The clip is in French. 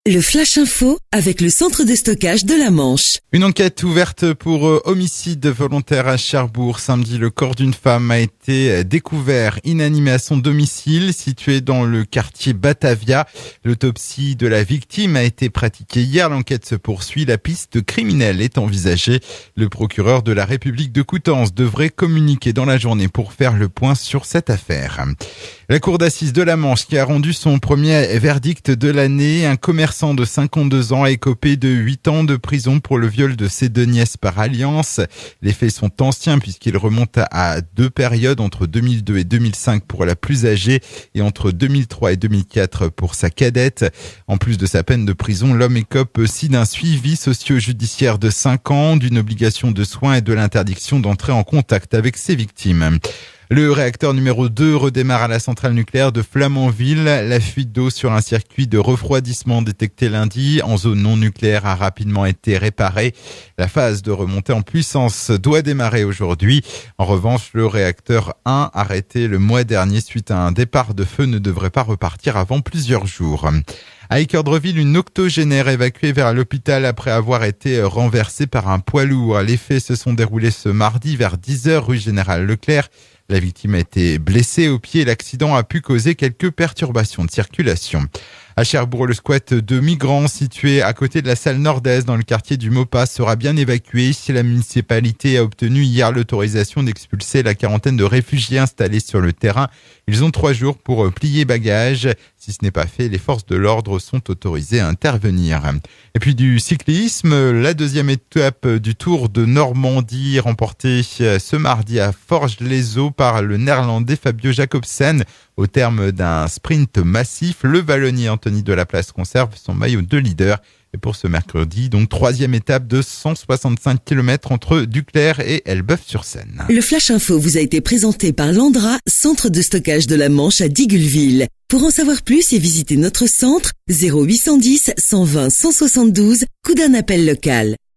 Le Flash Info avec le centre de stockage de la Manche. Une enquête ouverte pour homicide volontaire à Cherbourg. Samedi, le corps d'une femme a été découvert inanimé à son domicile situé dans le quartier Batavia. L'autopsie de la victime a été pratiquée hier. L'enquête se poursuit. La piste criminelle est envisagée. Le procureur de la République de Coutances devrait communiquer dans la journée pour faire le point sur cette affaire. La cour d'assises de la Manche qui a rendu son premier verdict de l'année. Un commerçant de 52 ans a écopé de 8 ans de prison pour le viol de ses deux nièces par alliance. Les faits sont anciens puisqu'ils remontent à deux périodes, entre 2002 et 2005 pour la plus âgée et entre 2003 et 2004 pour sa cadette. En plus de sa peine de prison, l'homme écope aussi d'un suivi socio-judiciaire de 5 ans, d'une obligation de soins et de l'interdiction d'entrer en contact avec ses victimes. Le réacteur numéro 2 redémarre à la centrale nucléaire de Flamanville. La fuite d'eau sur un circuit de refroidissement détecté lundi en zone non nucléaire a rapidement été réparée. La phase de remontée en puissance doit démarrer aujourd'hui. En revanche, le réacteur 1, arrêté le mois dernier suite à un départ de feu, ne devrait pas repartir avant plusieurs jours. À Équeurdreville, une octogénaire évacuée vers l'hôpital après avoir été renversée par un poids lourd. Les faits se sont déroulés ce mardi vers 10h rue Général Leclerc. La victime a été blessée au pied et l'accident a pu causer quelques perturbations de circulation. À Cherbourg, le squat de migrants situé à côté de la salle nord-est dans le quartier du Maupas sera bien évacué. La municipalité a obtenu hier l'autorisation d'expulser la quarantaine de réfugiés installés sur le terrain. Ils ont 3 jours pour plier bagages. Si ce n'est pas fait, les forces de l'ordre sont autorisées à intervenir. Et puis du cyclisme, la deuxième étape du Tour de Normandie remportée ce mardi à Forges-les-Eaux par le néerlandais Fabio Jacobsen. Au terme d'un sprint massif, le Vallonnier Anthony Delaplace conserve son maillot de leader. Et pour ce mercredi, donc 3e étape de 165 km entre Duclair et Elbeuf-sur-Seine. Le Flash Info vous a été présenté par Landra, centre de stockage de la Manche à Digulleville. Pour en savoir plus et visiter notre centre, 0810 120 172, coup d'un appel local.